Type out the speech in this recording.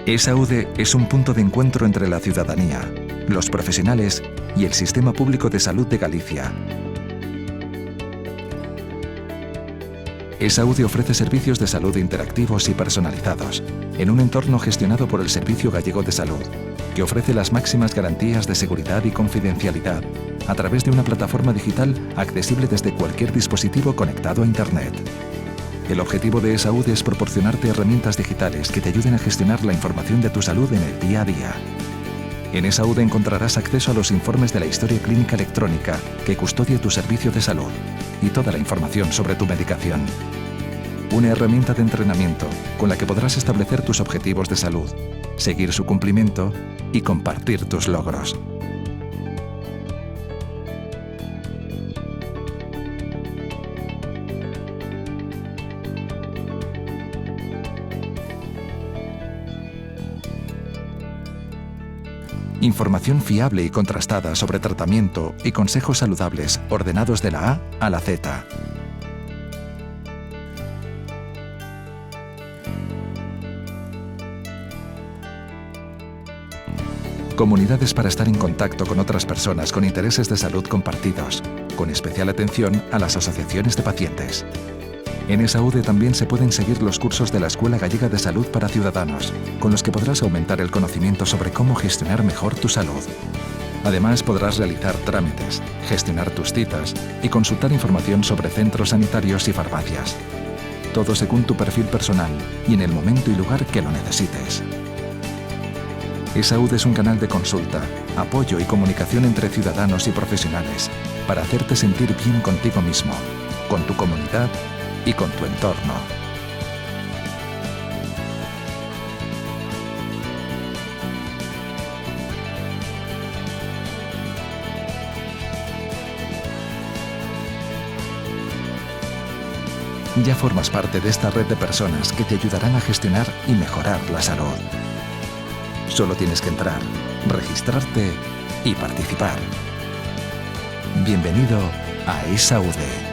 ESAUDE es un punto de encuentro entre la ciudadanía, los profesionales y el Sistema Público de Salud de Galicia. ESAUDE ofrece servicios de salud interactivos y personalizados, en un entorno gestionado por el Servicio Gallego de Salud, que ofrece las máximas garantías de seguridad y confidencialidad a través de una plataforma digital accesible desde cualquier dispositivo conectado a Internet. El objetivo de ESAUDE es proporcionarte herramientas digitales que te ayuden a gestionar la información de tu salud en el día a día. En ESAUDE encontrarás acceso a los informes de la historia clínica electrónica que custodia tu servicio de salud y toda la información sobre tu medicación. Una herramienta de entrenamiento con la que podrás establecer tus objetivos de salud, seguir su cumplimiento y compartir tus logros. Información fiable y contrastada sobre tratamiento y consejos saludables ordenados de la A a la Z. Comunidades para estar en contacto con otras personas con intereses de salud compartidos, con especial atención a las asociaciones de pacientes. En ESAUDE también se pueden seguir los cursos de la Escuela Gallega de Salud para Ciudadanos, con los que podrás aumentar el conocimiento sobre cómo gestionar mejor tu salud. Además, podrás realizar trámites, gestionar tus citas y consultar información sobre centros sanitarios y farmacias. Todo según tu perfil personal y en el momento y lugar que lo necesites. ESAUDE es un canal de consulta, apoyo y comunicación entre ciudadanos y profesionales para hacerte sentir bien contigo mismo, con tu comunidad y con tu entorno. Ya formas parte de esta red de personas que te ayudarán a gestionar y mejorar la salud. Solo tienes que entrar, registrarte y participar. Bienvenido a ESAUDE.